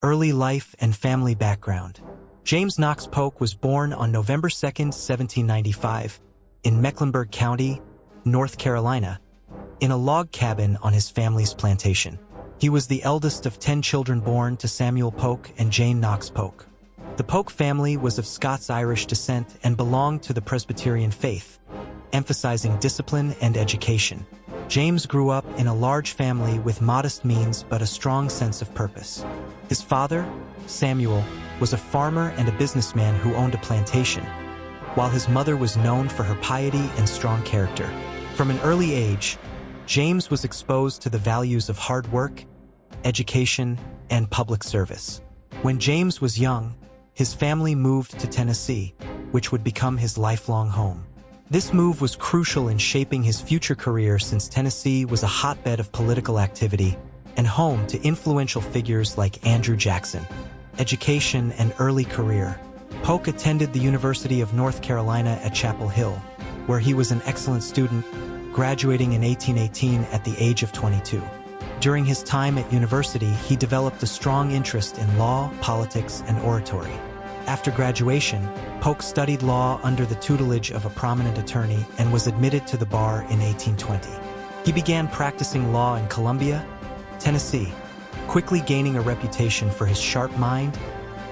Early life and family background. James Knox Polk was born on November 2, 1795, in Mecklenburg County, North Carolina, in a log cabin on his family's plantation. He was the eldest of 10 children born to Samuel Polk and Jane Knox Polk. The Polk family was of Scots-Irish descent and belonged to the Presbyterian faith, emphasizing discipline and education. James grew up in a large family with modest means but a strong sense of purpose. His father, Samuel, was a farmer and a businessman who owned a plantation, while his mother was known for her piety and strong character. From an early age, James was exposed to the values of hard work, education, and public service. When James was young, his family moved to Tennessee, which would become his lifelong home. This move was crucial in shaping his future career since Tennessee was a hotbed of political activity and home to influential figures like Andrew Jackson. Education and early career. Polk attended the University of North Carolina at Chapel Hill, where he was an excellent student, graduating in 1818 at the age of 22. During his time at university, he developed a strong interest in law, politics, and oratory. After graduation, Polk studied law under the tutelage of a prominent attorney and was admitted to the bar in 1820. He began practicing law in Columbia, Tennessee, quickly gaining a reputation for his sharp mind,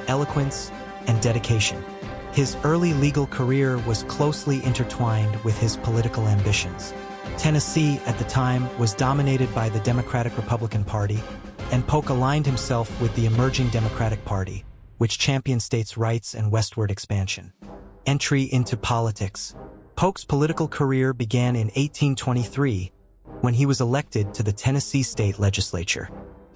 eloquence, and dedication. His early legal career was closely intertwined with his political ambitions. Tennessee, at the time, was dominated by the Democratic-Republican Party, and Polk aligned himself with the emerging Democratic Party, which championed states' rights and westward expansion. Entry into politics. Polk's political career began in 1823, when he was elected to the Tennessee state legislature.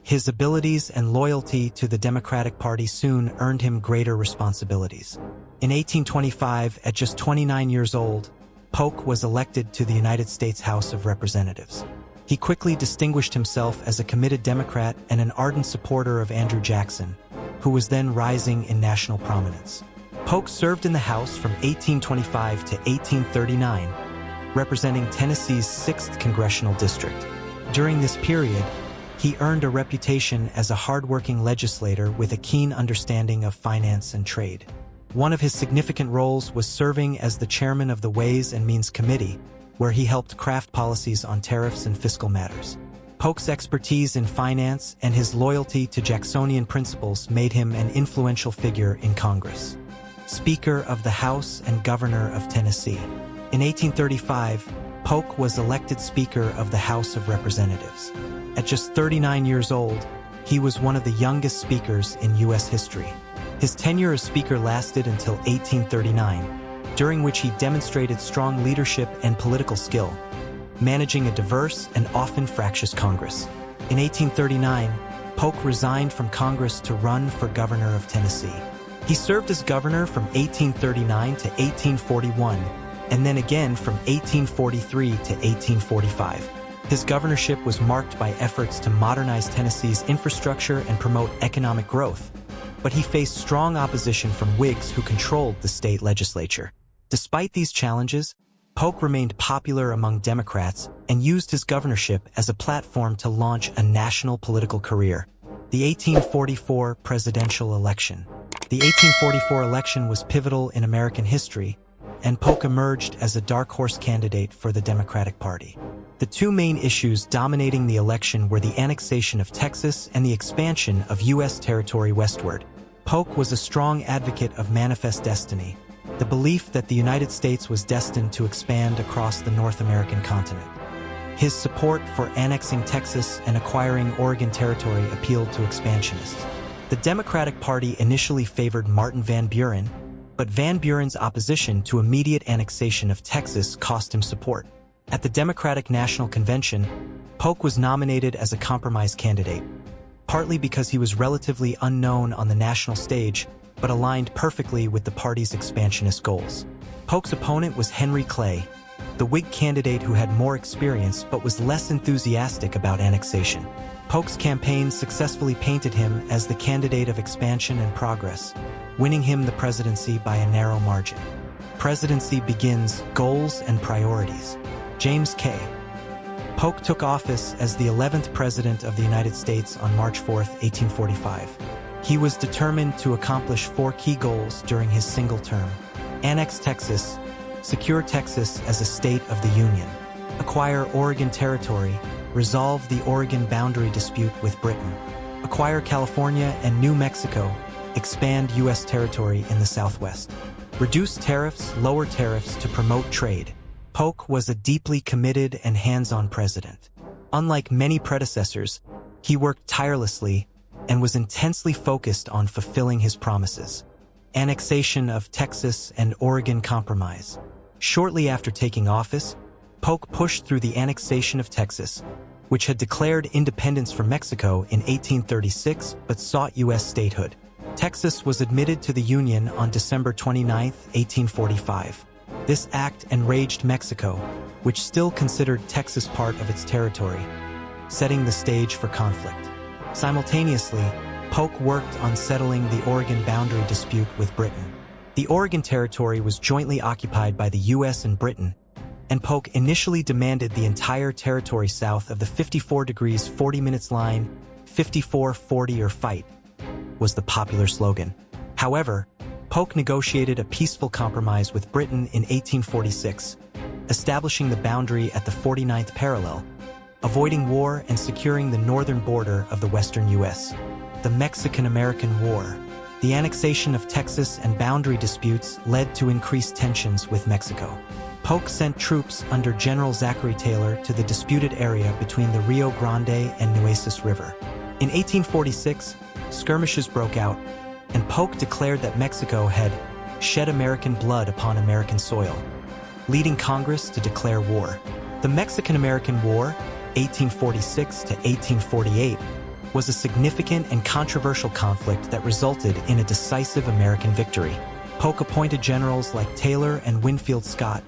His abilities and loyalty to the Democratic Party soon earned him greater responsibilities. In 1825, at just 29 years old, Polk was elected to the United States House of Representatives. He quickly distinguished himself as a committed Democrat and an ardent supporter of Andrew Jackson, who was then rising in national prominence. Polk served in the House from 1825 to 1839, representing Tennessee's 6th Congressional District. During this period, he earned a reputation as a hard-working legislator with a keen understanding of finance and trade. One of his significant roles was serving as the chairman of the Ways and Means Committee, where he helped craft policies on tariffs and fiscal matters. Polk's expertise in finance and his loyalty to Jacksonian principles made him an influential figure in Congress. Speaker of the House and Governor of Tennessee. In 1835, Polk was elected Speaker of the House of Representatives. At just 39 years old, he was one of the youngest speakers in U.S. history. His tenure as Speaker lasted until 1839, during which he demonstrated strong leadership and political skill, managing a diverse and often fractious Congress. In 1839, Polk resigned from Congress to run for governor of Tennessee. He served as governor from 1839 to 1841, and then again from 1843 to 1845. His governorship was marked by efforts to modernize Tennessee's infrastructure and promote economic growth, but he faced strong opposition from Whigs who controlled the state legislature. Despite these challenges, Polk remained popular among Democrats and used his governorship as a platform to launch a national political career. The 1844 presidential election. The 1844 election was pivotal in American history, and Polk emerged as a dark horse candidate for the Democratic Party. The two main issues dominating the election were the annexation of Texas and the expansion of U.S. territory westward. Polk was a strong advocate of manifest destiny, the belief that the United States was destined to expand across the North American continent. His support for annexing Texas and acquiring Oregon Territory appealed to expansionists. The Democratic Party initially favored Martin Van Buren, but Van Buren's opposition to immediate annexation of Texas cost him support. At the Democratic National Convention, Polk was nominated as a compromise candidate, partly because he was relatively unknown on the national stage, but aligned perfectly with the party's expansionist goals. Polk's opponent was Henry Clay, the Whig candidate who had more experience but was less enthusiastic about annexation. Polk's campaign successfully painted him as the candidate of expansion and progress, winning him the presidency by a narrow margin. Presidency begins. Goals and priorities. James K. Polk took office as the 11th President of the United States on March 4, 1845. He was determined to accomplish 4 key goals during his single term. Annex Texas, secure Texas as a state of the Union. Acquire Oregon Territory, resolve the Oregon boundary dispute with Britain. Acquire California and New Mexico, expand U.S. territory in the Southwest. Reduce tariffs, lower tariffs to promote trade. Polk was a deeply committed and hands-on president. Unlike many predecessors, he worked tirelessly and was intensely focused on fulfilling his promises. Annexation of Texas and Oregon Compromise. Shortly after taking office, Polk pushed through the annexation of Texas, which had declared independence from Mexico in 1836 but sought U.S. statehood. Texas was admitted to the Union on December 29, 1845. This act enraged Mexico, which still considered Texas part of its territory, setting the stage for conflict. Simultaneously, Polk worked on settling the Oregon boundary dispute with Britain. The Oregon Territory was jointly occupied by the U.S. and Britain, and Polk initially demanded the entire territory south of the 54 degrees 40 minutes line. 54-40 or fight was the popular slogan. However, Polk negotiated a peaceful compromise with Britain in 1846, establishing the boundary at the 49th parallel, avoiding war and securing the northern border of the western U.S. The Mexican-American War. The annexation of Texas and boundary disputes led to increased tensions with Mexico. Polk sent troops under General Zachary Taylor to the disputed area between the Rio Grande and Nueces River. In 1846, skirmishes broke out, and Polk declared that Mexico had shed American blood upon American soil, leading Congress to declare war. The Mexican-American War, 1846 to 1848, was a significant and controversial conflict that resulted in a decisive American victory. Polk appointed generals like Taylor and Winfield Scott,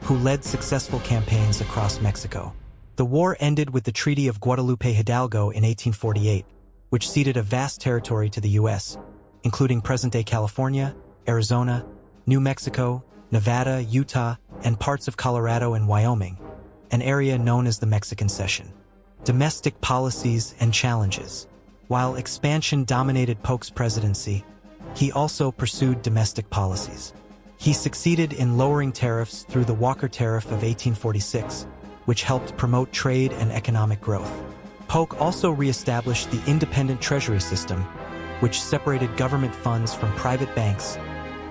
who led successful campaigns across Mexico. The war ended with the Treaty of Guadalupe Hidalgo in 1848, which ceded a vast territory to the U.S., including present-day California, Arizona, New Mexico, Nevada, Utah, and parts of Colorado and Wyoming, an area known as the Mexican Cession. Domestic policies and challenges. While expansion dominated Polk's presidency, he also pursued domestic policies. He succeeded in lowering tariffs through the Walker Tariff of 1846, which helped promote trade and economic growth. Polk also re-established the independent treasury system, which separated government funds from private banks,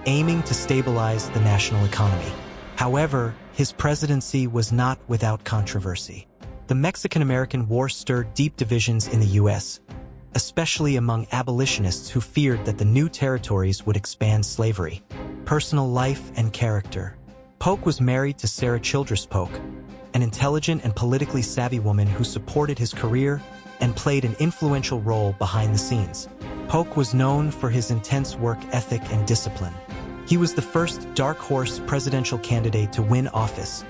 aiming to stabilize the national economy. However, his presidency was not without controversy. The Mexican-American War stirred deep divisions in the U.S., especially among abolitionists who feared that the new territories would expand slavery. Personal life and character. Polk was married to Sarah Childress Polk, an intelligent and politically savvy woman who supported his career and played an influential role behind the scenes. Polk was known for his intense work ethic and discipline. He was the first dark horse presidential candidate to win office,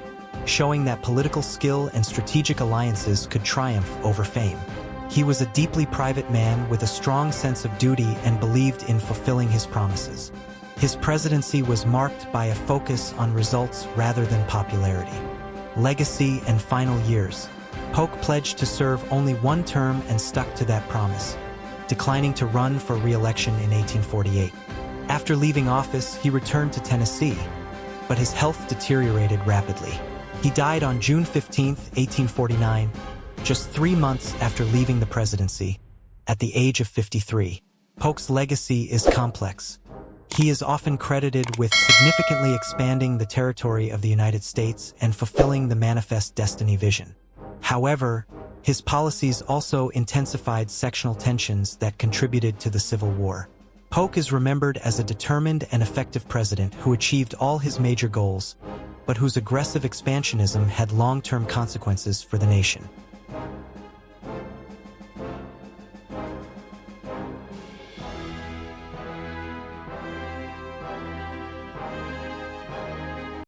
showing that political skill and strategic alliances could triumph over fame. He was a deeply private man with a strong sense of duty and believed in fulfilling his promises. His presidency was marked by a focus on results rather than popularity. Legacy and final years. Polk pledged to serve only one term and stuck to that promise, declining to run for re-election in 1848. After leaving office, he returned to Tennessee, but his health deteriorated rapidly. He died on June 15, 1849, just 3 months after leaving the presidency, at the age of 53. Polk's legacy is complex. He is often credited with significantly expanding the territory of the United States and fulfilling the Manifest Destiny vision. However, his policies also intensified sectional tensions that contributed to the Civil War. Polk is remembered as a determined and effective president who achieved all his major goals, but whose aggressive expansionism had long-term consequences for the nation.